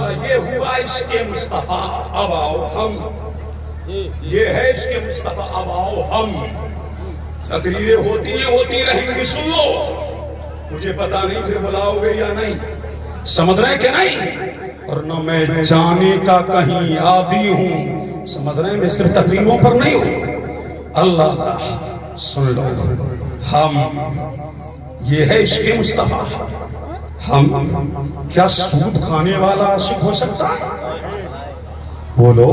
اللہ، یہ ہوا عشق مصطفیٰ، اب آؤ ہم، یہ ہے عشق مصطفیٰ، اب آؤ ہم۔ تقریریں ہوتی رہیں گی، سن لو، مجھے پتا نہیں پھر بلاؤ گے یا نہیں، سمجھ رہے کہ نہیں؟ اور نہ میں جانے کا کہیں عادی ہوں، سمجھ رہے ہیں، میں صرف تقریروں پر نہیں ہوں۔ اللہ اللہ، سن لو، ہم، یہ ہے عشق مصطفیٰ، ہم، کیا سود کھانے والا عاشق ہو سکتا ہے؟ بولو،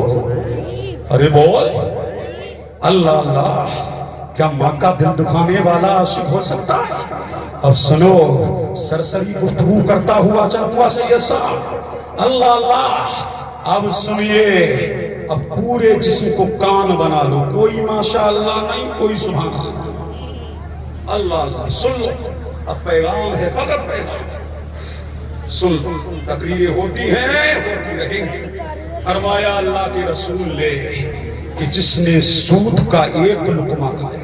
ارے بول، اللہ اللہ، کیا ماں کا دل دکھانے والا عاشق ہو سکتا ہے؟ اب سنو، سرسری گفتگو کرتا ہوا چلوں سید صاحب، اللہ اللہ، اب سنیے، اب پورے جسم کو کان بنا لو، کوئی ماشاءاللہ نہیں، کوئی سبحان اللہ، اللہ اللہ، سن لو، اب پیغام ہے، فقط پیغام، سن لو، تقریریں ہوتی ہیں، ہوتی رہیں گی۔ فرمایا اللہ کے رسول نے کہ جس نے سود کا ایک لقمہ کھایا،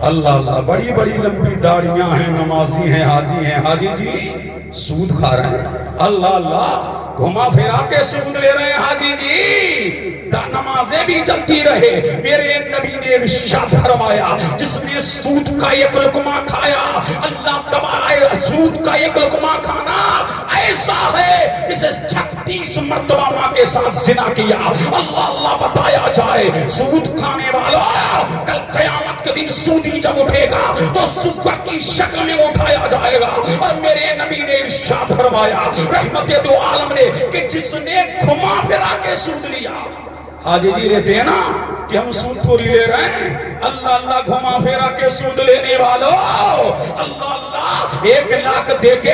اللہ اللہ، بڑی بڑی لمبی داڑیاں ہیں، نمازی ہیں، حاجی جی سود کھا رہے ہیں، اللہ اللہ، گھما پھرا کے سود لے رہے ہیں حاجی جی، نمازیں بھی چلتی رہے۔ میرے نبی نے ارشاد فرمایا جس نے سود کا ایک لقمہ کھایا، اللہ تبارک، سود کا ایک لقمہ کھانا ایسا ہے جسے 36 مرتبہ ماں کے ساتھ زنا کیا۔ اللہ اللہ، بتایا جائے سود کھانے والا، کل قیامت کے دن سودی جب اٹھے گا تو سود کی شکل میں اٹھایا جائے گا۔ اور میرے نبی نے ارشاد فرمایا رحمت دو عالم نے کہ جس نے گھما پھرا کے سود لیا، حاجی جی رہتے ہیں نا کہ ہم سود تھوڑی لے رہے ہیں، اللہ اللہ، گھما پھیرا کے سود لینے والوں، اللہ اللہ، 1 لاکھ دے کے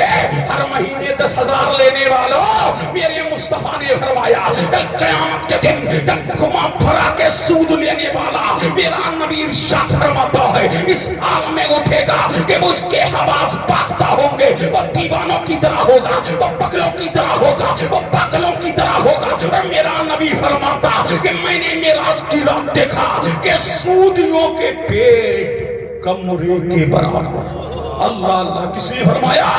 ہر مہینے 10,000 لینے والوں، میرے مصطفیٰ نے فرمایا کل قیامت کے دن جب گھما پھرا کے سود لینے والا، میرا نبی ارشاد فرماتا ہے اس حال میں اٹھے گا کہ اس کے حواس باختہ ہوں گے، وہ دیوانوں کی طرح ہوگا، وہ پگلوں کی طرح ہوگا، وہ پاگلوں کی طرح ہوگا۔ اور میرا نبی فرماتا کہ میں نے معراج کی رات دیکھا کہ سودیوں کے پیٹ کمرے کے برابر، اللہ اللہ، کس نے فرمایا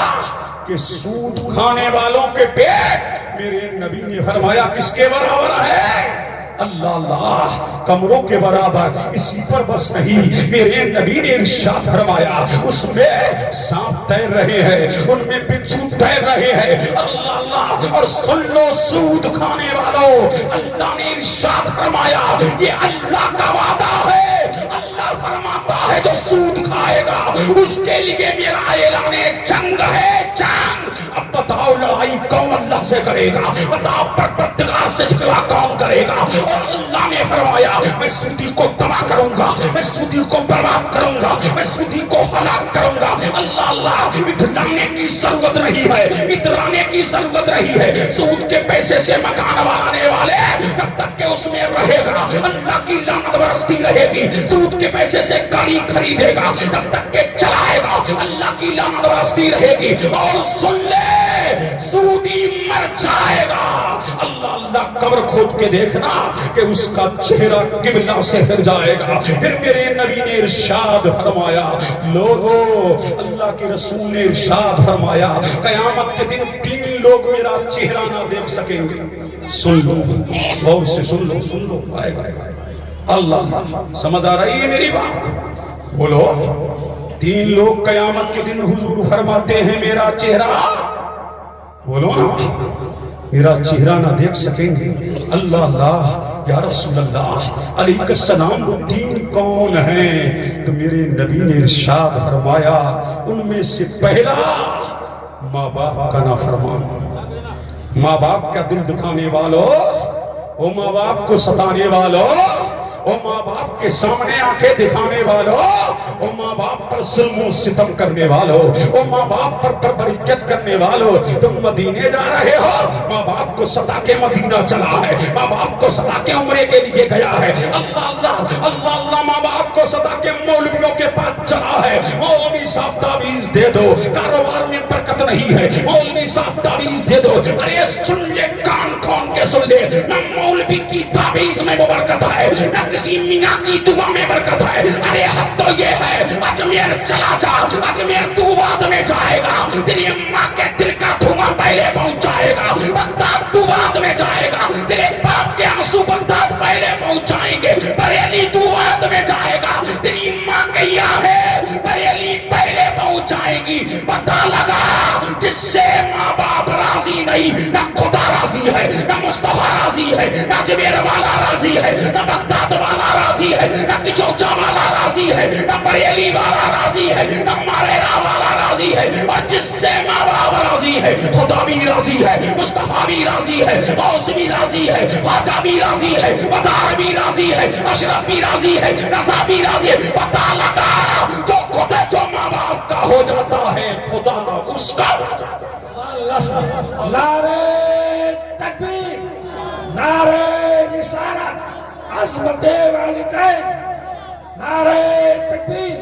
کہ سود کھانے والوں کے پیٹ، میرے نبی نے فرمایا کس کے برابر ہے؟ اللہ اللہ، کمروں کے برابر۔ اسی پر بس نہیں، میرے نبی نے ارشاد فرمایا اس میں سانپ تیر رہے ہیں، ان میں بچھو تیر رہے ہیں، اللہ اللہ۔ اور سن لو سود کھانے والوں، اللہ نے ارشاد فرمایا یہ اللہ کا وعدہ ہے، اللہ فرماتا ہے جو سود کھائے گا اس کے لیے میرا اعلان جنگ ہے، جنگ۔ اب بتاؤ لڑائی کون اللہ سے کرے گا؟ بتاؤ پروردگار سے جھگڑا کون کرے گا؟ اور اللہ نے فرمایا میں سودی کو تباہ کروں گا، میں سودی کو برباد کروں گا، میں سودی کو ہلاک کروں گا۔ اللہ اللہ، اترانے کی ضرورت نہیں ہے، اترانے کی ضرورت نہیں ہے۔ سود کے پیسے سے مکان بنانے والے جب تک کہ اس میں رہے گا اللہ کی لعنت برستی رہے گی، سود کے پیسے سے گاڑی خریدے گا جب تک کہ چلائے گا اللہ کی لعنت برستی رہے گی۔ اور سن لے سودی مر جائے گا، اللہ اللہ، قبر کھود کے دیکھنا کہ اس کا چہرہ قبلہ سے پھر جائے گا۔ پھر میرے نبی نے ارشاد فرمایا لوگو، اللہ کے رسول نے ارشاد فرمایا قیامت کے دن 3 لوگ میرا چہرہ نہ دیکھ سکیں گے۔ سن لو، غور سے سن لو، سن لو، آئے گا اللہ، سمجھ آ رہی ہے میری بات؟ بولو، 3 لوگ قیامت کے دن حضور فرماتے ہیں میرا چہرہ، بولو نا، میرا چہرہ نہ دیکھ سکیں گے۔ اللہ اللہ، یا رسول اللہ علیہ السلام، وہ 3 کون ہیں؟ تو میرے نبی نے ارشاد فرمایا ان میں سے پہلا ماں باپ کا نافرمان، ماں باپ کا دل دکھانے والوں، وہ ماں باپ کو ستانے والوں، وہ ماں باپ کے سامنے آنکھیں دکھانے والوں، وہ ماں باپ پر ظلم و ستم کرنے والوں، وہ ماں باپ پر تبریکت کرنے والوں۔ تم مدینے جا رہے ہو، ماں باپ کو ستا کے مدینہ چلا ہے، ماں باپ کو ستا کے عمرے کے لیے گیا ہے، اللہ اللہ، اللہ اللہ، ماں باپ کو ستا کے مولویوں کے پاس چلا ہے، مولوی صاحب تعویذ دے دو، کاروبار میں برکت نہیں ہے، مولوی صاحب تعویذ دے دو۔ ارے سن لے، کان کھول کے سن لے، نہ مولوی کی تعویذ میں وہ برکت ہے، نہ کسی میاں کی دعا میں برکت ہے. ارے حد تو یہ ہے اجمیر چلا جا, اجمیر تو بعد میں جائے گا, تیری اماں کے دل کا دھواں پہلے پہنچ جائے گا, بغداد تو بعد میں جائے گا, تیرے باپ کے آنسو بغداد پہلے پہنچ جائیں گے, بریلی تو بعد میں جائے گا, تیری ماں کیا ہے بریلی پہلے پہنچ جائے گی. پتہ لگا جس سے ماں باپ راضی نہیں, نہ خدا راضی ہے, نہ مصطفیٰ راضی ہے, نہ اجمیر والا راضی ہے, نہ بغداد والا راضی ہے, نہ کچوچا والا راضی ہے, نہ بریلی والا راضی ہے, نہ ماریرا والا راضی ہے. اور جس سے ماں باپ راضی ہے خدا بھی راضی ہے, مصطفیٰ بھی راضی ہے, غوث بھی راضی ہے, خواجہ بھی راضی ہے, مدار بھی راضی ہے, اشرف بھی راضی ہے, رضا بھی راضی ہے. پتہ لگا جو خدا جو ماں باپ کا ہو جاتا ہے خدا اس کا. نعرہ تکبیر, نعرہ رسالت, عظمت والدین, نعرہ تکبیر,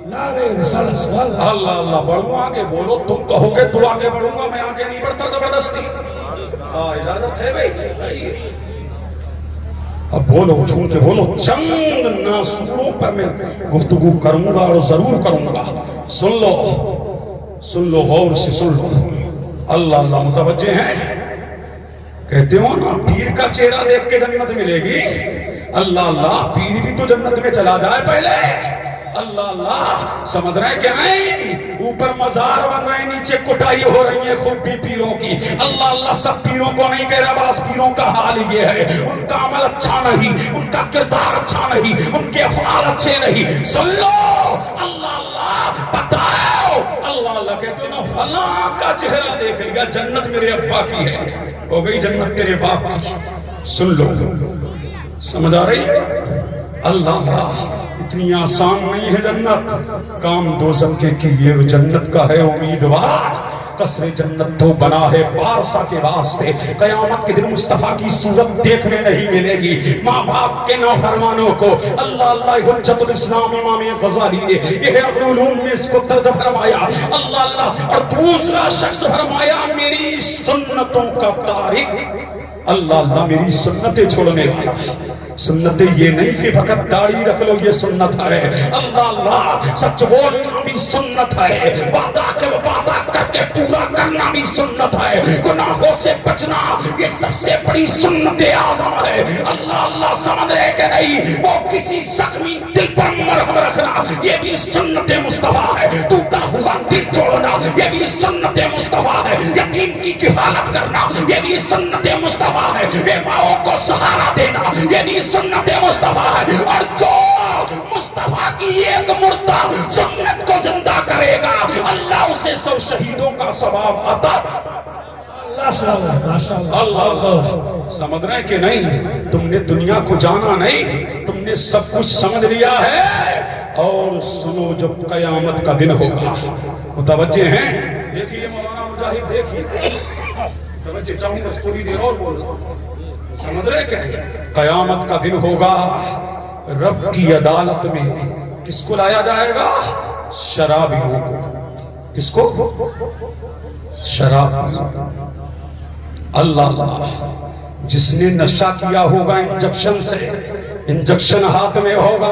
نعرہ رسالت. اللہ اللہ, بڑھوں آگے بولو, تم کہو گے تو آگے بڑھوں گا, میں آگے نہیں بڑھتا زبردستی. اجازت ہے بھائی, اب بولو, چھوڑ کے بولو. چند ناسوروں پر میں گفتگو کروں گا اور ضرور کروں گا. سن لو, سن لو, غور سے سن لو. اللہ اللہ, متوجہ ہیں؟ کہتے ہو نا پیر کا چہرہ دیکھ کے جنت ملے گی. اللہ اللہ, پیر بھی تو جنت میں چلا جائے پہلے. اللہ اللہ, سمجھ رہے کہ نہیں؟ اوپر مزار بن رہے, نیچے کٹائی ہو رہی ہے خوب بھی پیروں کی. اللہ اللہ, سب پیروں کو نہیں کہہ رہا, بعض پیروں کا حال یہ ہے, ان کا عمل اچھا نہیں, ان کا کردار اچھا نہیں, ان کے افعال اچھے نہیں. سن لو, اللہ اللہ بتاؤ. اللہ اللہ کہتے ہو نا فلاں کا چہرہ دیکھ لیا, جنت میرے ابا کی ہے, ہو گئی جنت تیرے باپ کی. سن لو, سمجھ آ رہی ہے؟ اللہ اللہ, اتنی آسان نہیں ہے جنت, کام دو زمکے کی یہ جنت کا ہے امیدوار. قصر جنت تو بنا ہے پارسا کے واسطے, قیامت کے دن مصطفیٰ کی صورت دیکھنے نہیں ملے گی. ماں باپ کے نافرمانوں کو اللہ اللہ, حجت الاسلام امام غزالی نے یہ علوم میں اس کو ترجمہ فرمایا. اللہ اللہ, اور دوسرا شخص فرمایا میری سنتوں کا تارک. اللہ اللہ, میری سنتیں چھوڑنے والا. سنتیں یہ نہیں کہ فقط داڑھی رکھ لو یہ سنت ہے. اللہ اللہ, سچ بولنا بھی سنت ہے, وعدہ کر کے پورا کرنا بھی سنت ہے, گناہوں سے بچنا یہ سب سے بڑی سنت اعظم ہے. اللہ اللہ, سمجھ رہے کہ نہیں؟ وہ کسی زخمی دل پر مرہم رکھنا یہ بھی سنت مصطفیٰ ہے. ٹوٹا ہوا دل چھوڑنا یہ بھی سنت مصطفیٰ ہے. یتیم کی کفالت کرنا یہ بھی سنت مصطفیٰ ہے. بیواؤں کو سہارا دینا یہ بھی سنت مصطفیٰ ہے. اور جو مصطفیٰ کی ایک مردہ سنت کو زندہ کرے گا اللہ اسے 100 شہیدوں کا ثواب عطا. اللہ, سمجھ رہے کہ نہیں؟ تم نے دنیا کو جانا نہیں, تم نے سب کچھ سمجھ لیا ہے. اور سنو, جب قیامت کا دن ہوگا, متوجہ ہیں؟ دیکھیے مولانا مجاہد, دیکھیے, توجہ چاہوں گا, تھوڑی دیر اور بول رہا ہوں. سمجھ رہے کہ نہیں؟ قیامت کا دن ہوگا, رب کی عدالت میں کس کو لایا جائے گا؟ شرابیوں کو. کس کو؟ شراب. اللہ اللہ, جس نے نشہ کیا ہوگا انجیکشن سے, انجیکشن ہاتھ میں ہوگا.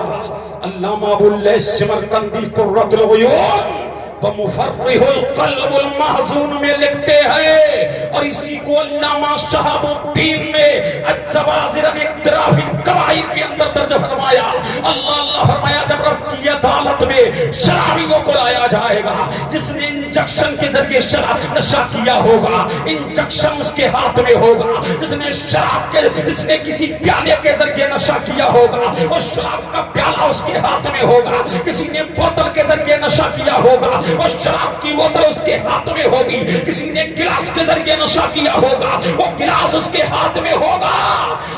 علامہ ابو اللیث سمرقندی قرۃ العیون ومفرح القلب المحزون میں لکھتے ہیں, اور اسی کو علامہ شہاب الدین نے الزواجر باختلاف القبائل کے اندر درج فرمایا. اللہ اللہ فرمایا, جب رب کی عدالت میں شرابیوں کو لایا جائے گا, جس نے انجیکشن کے ذریعے شراب نشہ کیا ہوگا, انجیکشن اس کے ہاتھ میں ہوگا. جس نے شراب کے, جس نے کسی پیالے کے ذریعے نشہ کیا ہوگا, اور شراب کا پیالہ اس کے ہاتھ میں ہوگا. کسی نے بوتل کے ذریعے نشہ کیا ہوگا, اور شراب کی بوتل اس کے ہاتھ میں ہوگی. کسی نے گلاس کے ذریعے نشہ کیا ہوگا, وہ گلاس اس کے ہاتھ میں ہوگا.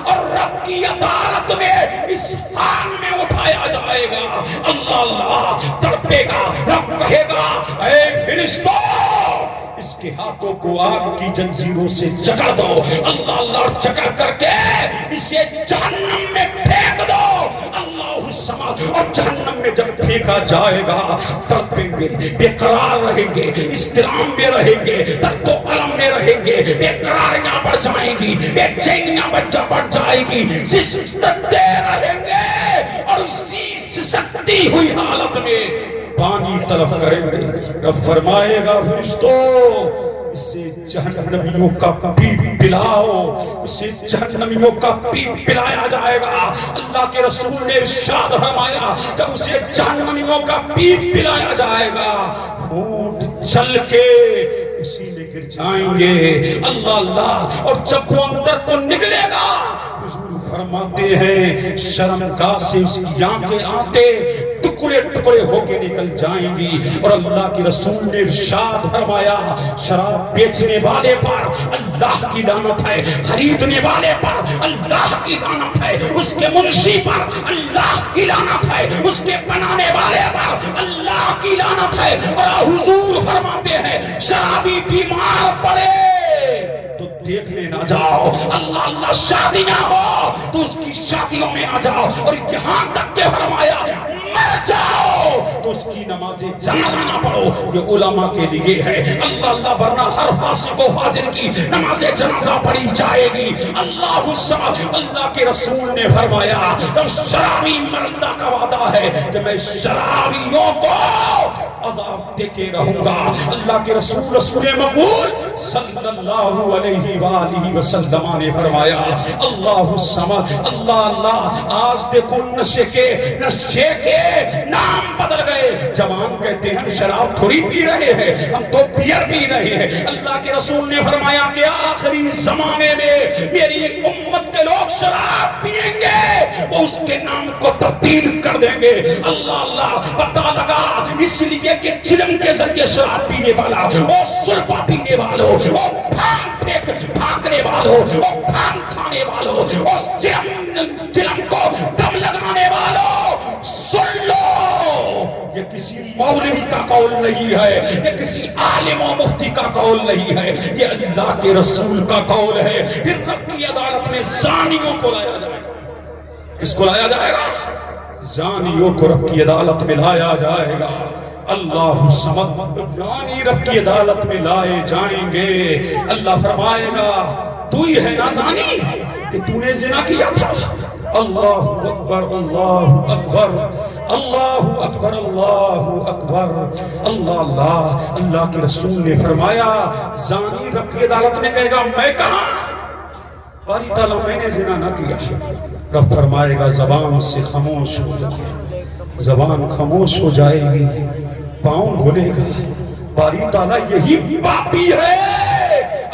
اور رب کی عدالت میں اس حال میں اٹھایا جائے گا. اللہ اللہ تڑپے گا, رب کہے گا اے فرشتوں اس کے ہاتھوں کو آگ کی جنزیروں سے جکڑ دو، اللہ اللہ جکڑ کر کے اسے جہنم میں پھینک دو، اللہ الصمد۔ اور جہنم میں جب پھینکا جائے گا تڑپیں گے، بے قرار رہیں گے، اضطراب میں رہیں گے، درد و الم میں رہیں گے، بے قراریاں بڑھ جائیں گی، بے چینیاں بڑھ جائے گی، سسکتے رہیں گے، اور اسی سکتی ہوئی حالت میں پانی طلب کریں گے۔ رب فرمائے گا فرشتوں اسے جہنمیوں کا پیپ پلاؤ، اسے جہنمیوں کا پیپ پلایا جائے گا۔ اللہ کے رسول نے ارشاد فرمایا جب اسے جہنمیوں کا پیپ پلایا جائے گا ہونٹ چل کے اسی میں گر جائیں گے، اللہ اللہ۔ اور جب وہ اندر کو نکلے گا حضور فرماتے ہیں شرمگاہ سے اس کی آنکھیں آتے ٹکڑے ٹکڑے ہو کے نکل جائیں گی۔ اور اللہ کی رسول نے ارشاد فرمایا شراب بیچنے والے پر اللہ کی لعنت ہے، خریدنے والے پر اللہ کی لعنت ہے، اس کے منشی پر اللہ کی لعنت ہے، اس کے بنانے والے پر اللہ کی لعنت ہے۔ اور حضور فرماتے ہیں شرابی بیمار پڑے تو دیکھنے نہ جاؤ، اللہ اللہ شادی نہ ہو تو اس کی شادیوں میں آ جاؤ، اور یہاں تک کہ فرمایا مر جاؤ تو اس کی نماز جنازہ نہ پڑھو، یہ علماء کے لیے ہے، اللہ اللہ۔ ورنہ ہر فاسق و فاجر کی نماز جنازہ پڑھی جائے گی، اللہ الصمد۔ اللہ کے رسول نے فرمایا جب شرابی مرنے کا وعدہ ہے کہ میں شرابیوں کو عذاب دے کے رہوں گا، اللہ کے رسول رسول مقبول صلی اللہ علیہ وآلہ وسلم نے فرمایا اللہ الصمد، اللہ اللہ۔ آج دیکھو نشے کے نام بدل گئے، جوان کہتے ہیں ہم شراب تھوڑی پی رہے ہیں، ہم تو بیئر پی رہے ہیں۔ اللہ کے رسول نے فرمایا کہ آخری زمانے میں میری امت کے لوگ شراب پیئیں گے، وہ اس کے نام کو تبدیل کر دیں گے، اللہ اللہ۔ پتہ لگا اس لیے کہ چلم کے ذریعے شراب پینے والا، وہ سرپا پینے والوں، وہ پھانکنے والوں، وہ بھانگ کھانے والوں، اس چلم کو دم لگانے والوں، سن لو یہ کسی مولوی کا قول نہیں ہے، یہ کسی عالم و مفتی کا قول نہیں ہے، یہ اللہ کے رسول کا قول ہے۔ پھر رب کی عدالت میں زانیوں کو لایا جائے گا، کس کو لایا جائے گا؟ زانیوں کو رب کی عدالت میں لایا جائے گا، اللہ الصمد۔ زانی رب کی عدالت میں لائے جائیں گے، اللہ فرمائے گا تو ہی ہے نا زانی کہ تو نے زنا کیا تھا؟ اللہ اکبر اللہ اکبر اللہ اکبر اللہ اکبر اللہ اللہ۔ اللہ کے رسول نے فرمایا زانی رب کی عدالت میں کہے گا میں کہاں؟ باری تعالیٰ میں نے زنا نہ کیا۔ رب فرمائے گا زبان سے خاموش ہو جائے، زبان خاموش ہو جائے گی، پاؤں بولے گا باری تعالیٰ یہی پاپی ہے،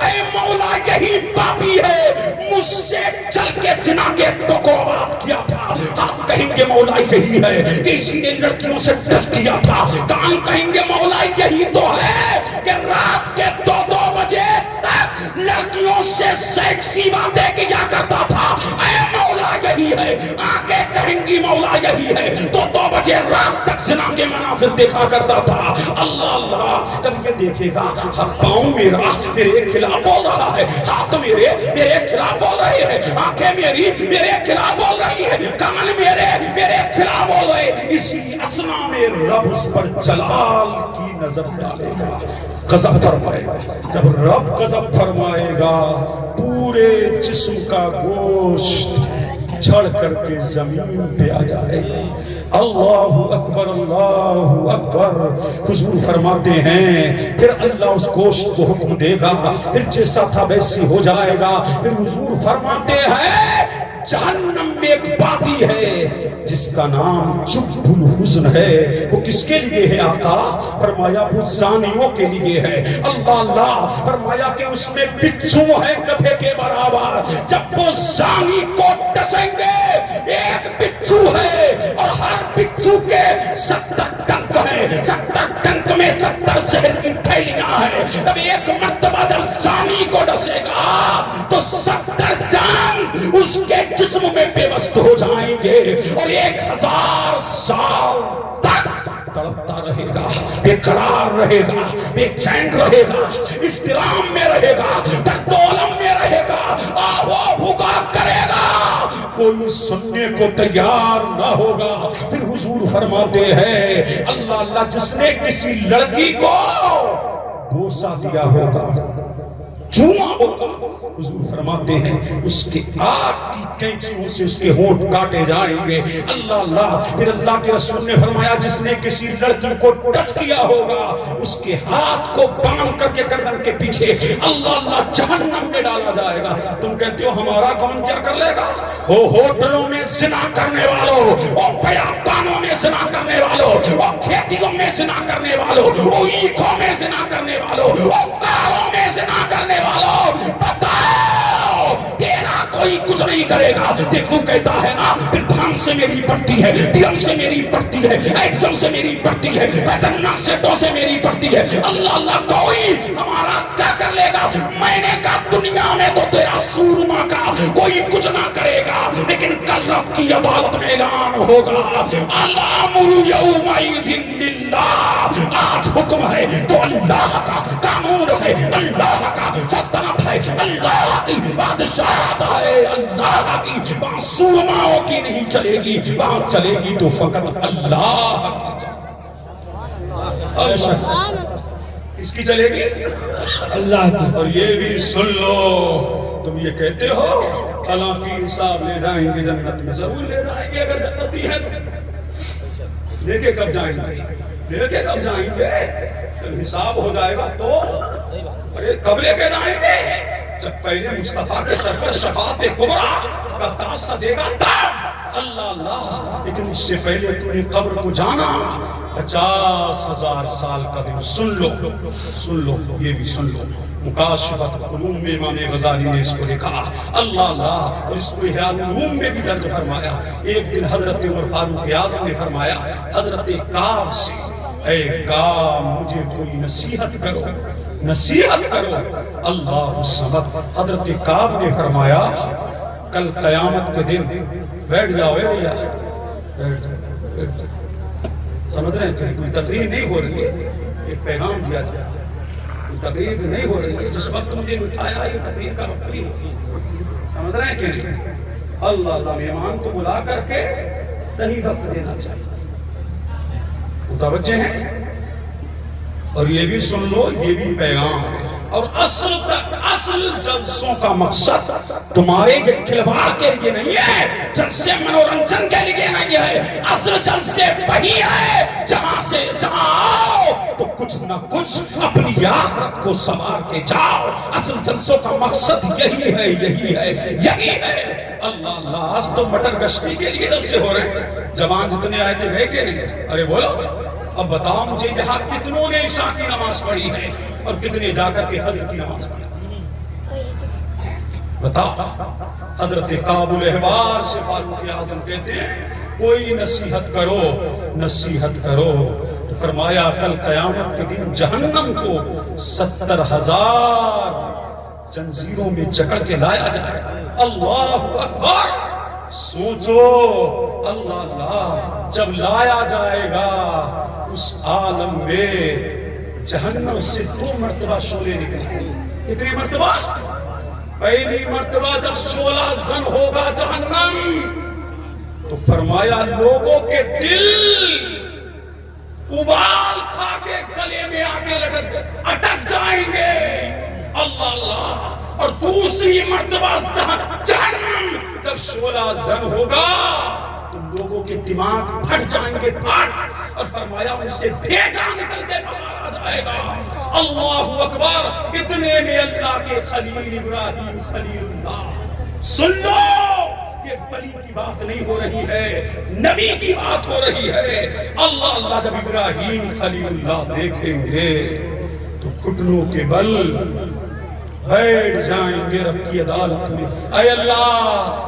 اے مولا یہی پاپی ہے، مجھ سے چل کے زنا کے تو کو بات کیا تھا۔ آپ کہیں گے مولا یہی ہے کہ اسی نے لڑکیوں سے ٹچ کیا تھا، کان کہیں گے مولا یہی تو ہے کہ رات کے 2 بجے تک لڑکیوں سے سیکسی باتیں کیا کرتا تھا، اے مولا یہی ہے۔ آنکھیں کہیں گی مولا یہی ہے، تو 2 بجے رات تک زنا کے مناظر دیکھا کرتا تھا، اللہ اللہ۔ جب یہ دیکھے گا پاؤں میرا میرے خلاف بول رہا ہے، ہاتھ میرے خلاف بول رہے ہیں، آنکھیں میرے خلاف بول رہی ہے، کان میرے خلاف بول رہے، اسی اسنا میں رب اس پر جلال کی نظر ڈالے گا، غضب فرمائے گا۔ جب رب غضب فرمائے گا پورے جسم کا گوشت جھڑ کر کے زمین پہ آ جائے گا، اللہ اکبر اللہ اکبر۔ حضور فرماتے ہیں پھر اللہ اس گوشت کو حکم دے گا، پھر جیسا تھا ویسی ہو جائے گا۔ پھر حضور فرماتے ہیں جہنم میں ایک وادی ہے جس کا نام جب الحزن ہے، وہ کس کے لیے ہے آقا؟ فرمایا وہ زانیوں کے لیے ہے، اللہ اللہ۔ فرمایا کہ اس میں بچھو ہے گدھے کے برابر، جب وہ زانی کو ڈسیں گے ایک بچھو ہے اور ہر بچھو کے 70 ڈنک ہیں، 70 ڈنک میں 70 زہر کی تھیلیاں ہیں۔ جب ایک مرتبہ جب زانی کو ڈسے گا تو 70 ڈنک اس کے جسم میں پیوست ہو جائیں گے، اور 1000 سال تک تڑپتا رہے گا، بے قرار رہے گا، بے چین رہے گا، اضطراب میں رہے گا، درد و الم میں رہے گا، آہو بھوکا کرے گا، کوئی سننے کو تیار نہ ہوگا۔ پھر حضور فرماتے ہیں اللہ اللہ جس نے کسی لڑکی کو بوسہ دیا ہوگا، چوما ہوگا، حضور فرماتے ہیں اس کے آگ کی کینچیوں سے اس کے ہونٹ کاٹے جائیں گے۔ اللہ اللہ۔ پھر اللہ کے رسول نے فرمایا جس نے کسی لڑکی کو ٹچ کیا ہوگا اس کے ہاتھ کو باندھ کر کے گردن کے پیچھے اللہ اللہ جہنم میں ڈالا جائے گا۔ تم کہتے ہو ہمارا کون کیا کر لے گا؟ وہ ہوٹلوں میں زنا کرنے والوں، وہ بیابانوں میں زنا کرنے والوں، وہ کھیتیوں میں زنا کرنے والوں، وہ ایکھوں میں زنا کرنے والوں، وہ کاروں میں زنا کرنے والوں، بتاؤ تیرا کوئی کچھ نہیں کرے گا۔ دیکھو کہتا ہے نا پھر دھان سے میری پڑتی ہے، دیرم سے میری پڑتی ہے، ایکدم سے میری پڑتی ہے، بیتنہ سے دو سے میری پڑتی ہے۔ اللہ اللہ کوئی ہمارا کیا کر لے گا؟ میں نے کہا دنیا میں تو تیرا سورما کا کوئی کچھ نہ کرے گا، لیکن کل رب کی عدالت میں اعلان ہوگا الامر یومئذ للہ۔ آج حکم ہے تو اللہ کا، قانون ہے اللہ کا، سلطنت ہے اللہ کی، بادشاہت ہے اللہ کی، وہاں سورماؤں کی نہیں چلے گی، وہاں چلے گی تو فقط اللہ کی۔ کس کی چلے گی؟ اللہ کی۔ اور یہ بھی سن لو، تم یہ کہتے ہو فلاں پیر صاحب لے جائیں گے جنت میں، ضرور لے جائیں گے اگر جنتی ہے تو۔ لے کے کب جائیں گے؟ لے کے کب جائیں گے؟ جب حساب ہو جائے گا تو۔ ارے کب لے کے جائیں گے؟ جب پہلے مصطفیٰ کے سر پر شفاعت کبریٰ کا تاج سجے گا تب۔ اللہ اللہ۔ لیکن اس سے پہلے تو نے قبر کو جانا 50,000 سال کا دن۔ سن لو سن لو، یہ بھی سن لو۔ مکاشفۃ القلوب میں امام غزالی نے اس کو لکھا، اللہ اللہ، اور اس کو احیاء العلوم میں بھی درج فرمایا۔ ایک دن حضرت عمر فاروق اعظم نے فرمایا حضرت کعب سے، اے کعب مجھے کوئی نصیحت کرو، نصیحت کرو۔ اللہ الصمد۔ حضرت کعب نے فرمایا کل قیامت کے دن بیٹھ جاؤ اے بھیا، سمجھ رہے ہیں؟ کوئی تقریر نہیں ہو رہی ہے، ایک پیغام دیا جائے، کوئی تقریر نہیں ہو رہی ہے۔ جس وقت مجھے بٹھایا یہ تقریر کا وقت نہیں ہوتی، سمجھ رہے ہیں کہ نہیں؟ اللہ اللہ، مہمان کو بلا کر کے صحیح وقت دینا چاہیے۔ متوجہ ہیں؟ اور یہ بھی سن لو، یہ بھی پیغام ہے۔ اور اصل جلسوں کا مقصد تمہارے کھلواڑ کے لیے نہیں ہے، جلسے منورنجن کے لیے نہیں ہے، اصل جلسے وہی ہے جہاں آؤ تو کچھ نہ کچھ اپنی آخرت کو سنوار کے جاؤ۔ اصل جلسوں کا مقصد یہی ہے، یہی ہے، یہی ہے۔ اللہ اللہ، آج تو مٹر گشتی کے لیے جلسے ہو رہے ہیں۔ جوان جتنے آئے تھے گئے کہ نہیں؟ ارے بولو، اب بتاؤ مجھے یہاں کتنوں نے عشاء کی نماز پڑھی ہے اور کتنے جا کر کے حضر کی نماز پڑھی؟ بتاؤ۔ حضرت کعب الاحبار سے فاروق اعظم کہتے ہیں کوئی نصیحت کرو، نصیحت کرو۔ تو فرمایا کل قیامت کے دن جہنم کو 70,000 زنجیروں میں جکڑ کے لایا جائے گا۔ اللہ اکبر۔ سوچو، اللہ اللہ، جب لایا جائے گا اس عالم میں جہنم سے 2 مرتبہ شعلے نکلتے ہیں۔ کتنی مرتبہ؟ پہلی مرتبہ جب شعلہ زن ہوگا جہنم تو فرمایا لوگوں کے دل ابال کھا کے گلے میں آگے اٹک جائیں گے۔ اللہ اللہ۔ اور دوسری مرتبہ جہنم جب شعلہ زن ہوگا تو لوگوں کے دماغ پھٹ جائیں گے، پھٹ، اور فرمایا ان سے بھیجا نکل کے باہر آ جائے گا۔ اللہ اکبر۔ اتنے میں اللہ کے خلیل ابراہیم خلیل اللہ۔ سن لو، یہ ولی کی بات نہیں ہو رہی ہے، نبی کی بات ہو رہی ہے۔ اللہ اللہ، جب ابراہیم خلیل اللہ دیکھیں گے تو گھٹنوں کے بل بیٹھ جائیں گے رب کی عدالت میں۔ اے اللہ،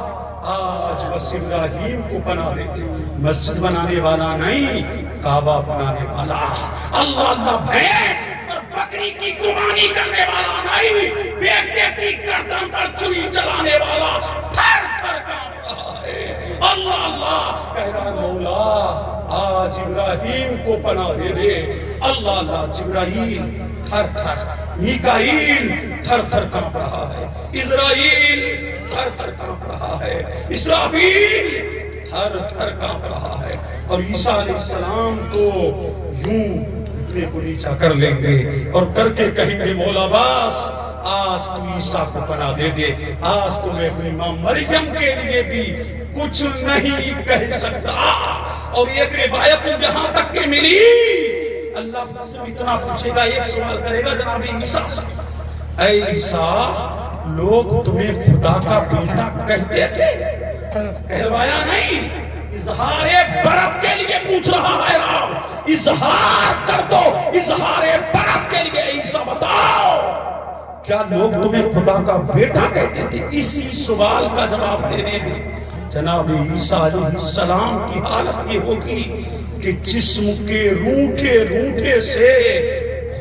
آج بس ابراہیم کو پناہ دیتے، مسجد بنانے والا نہیں، کعبہ بنانے والا۔ اللہ اللہ، بھینس اور بکری کی قربانی کرنے والا نہیں، بیٹے کی گردن پر چھری چلانے والا تھر تھر کانپ رہا ہے۔ اللہ اللہ، کہہ رہا مولا آج ابراہیم ابراہیم کو پناہ دے دے۔ اللہ اللہ، جبرائیل تھر تھر، میکائیل تھر تھر کانپ رہا ہے، اسرائیل تھر تھر کانپ رہا ہے، اسرافیل تھر تھر کانپ رہا ہے، اور عیسیٰ علیہ السلام تو یوں اپنے کو نیچا کر لیں گے اور کر کے کہیں گے مولا باس آج تو عیسیٰ کو پناہ دے دے، آج تو میں اپنی ماں مریم کے لیے بھی کچھ نہیں کہہ سکتا۔ اور ایک روایت جہاں تک کہ ملی، اللہ سے اتنا پوچھے گا، ایک سوال کرے گا جناب عیسیٰ سے، اے عیسیٰ لوگ تمہیں خدا کا بیٹا کہتے تھے؟ کہلوایا نہیں، اظہار برت کے لیے پوچھ رہا ہے رب، اظہار کر دو، اظہار برت کے لیے عیسیٰ بتاؤ کیا لوگ تمہیں خدا کا بیٹا کہتے تھے؟ اسی سوال کا جواب دینے دیں۔ جناب عیسیٰ علیہ السلام کی حالت یہ ہوگی کہ جسم کے روٹھے روٹھے سے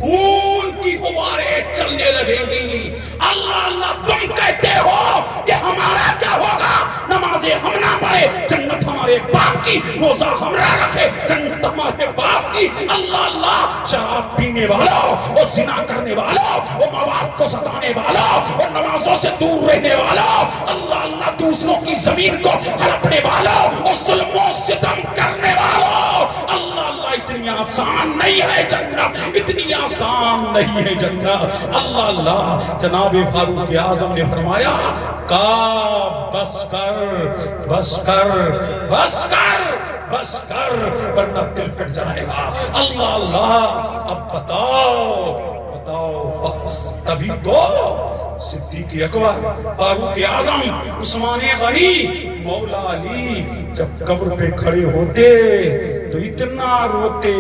خون کی غباریں چلنے لگیں گی۔ اللہ اللہ، تم کہتے ہو کہ ہمارا کیا ہوگا؟ نمازیں ہم نہ پڑھے، جنت ہمارے باپ کی، روزہ ہم نہ رکھے، جنت ہمارے باپ کی۔ اللہ اللہ، شراب پینے والوں اور زنا کرنے والوں اور ماں باپ کو ستانے والوں اور نمازوں سے دور رہنے والوں، اللہ اللہ، دوسروں کی زمین کو ہڑپنے والوں اور ظلم و ستم کرنے والوں، اللہ اللہ، اتنی آسان نہیں ہے جنت، اتنی آسان نہیں ہے جنت۔ اللہ اللہ، جناب فاروق اعظم نے فرمایا کا بس کر بس کر بس کر بس کر، ورنہ دل پھٹ جائے گا۔ اللہ اللہ، اب بتاؤ بتاؤ، تبھی تو صدیق اکبر، فاروق اعظم، عثمان غنی، مولا علی جب قبر پہ کھڑے ہوتے تو اتنا روتے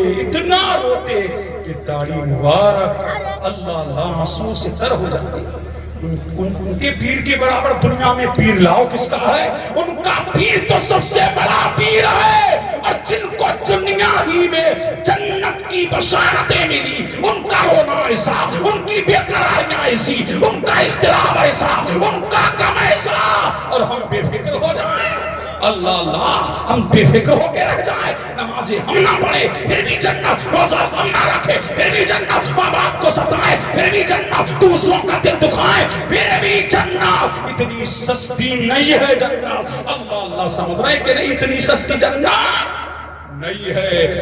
کہ داڑھی مبارک اللہ اللہ آنسو سے تر ہو جاتی۔ ان کے پیر کے برابر دنیا میں پیر لاؤ کس کا ہے؟ ان کا پیر تو سب سے بڑا پیر ہے، اور جن کو دنیا ہی میں جنت کی بشارتیں ملی، ان کا رونا ایسا، ان کی بے قراریاں ایسی، ان کا اضطراب ایسا، ان کا غم ایسا، اور ہم بے فکر ہو جائیں۔ اللہ اللہ، ہم بے فکر ہو کے رہ جائیں، نمازیں ہم نہ پڑھیں پھر بھی جنت، روزہ ہم نہ رکھیں پھر بھی جنت، ماں باپ کو ستائیں پھر بھی جنت، دوسروں کا دل دکھائیں پھر بھی جنت۔ اتنی سستی نہیں ہے جنت۔ اللہ اللہ، سمجھ رہے کہ نہیں اتنی سستی جنت نہیں ہے۔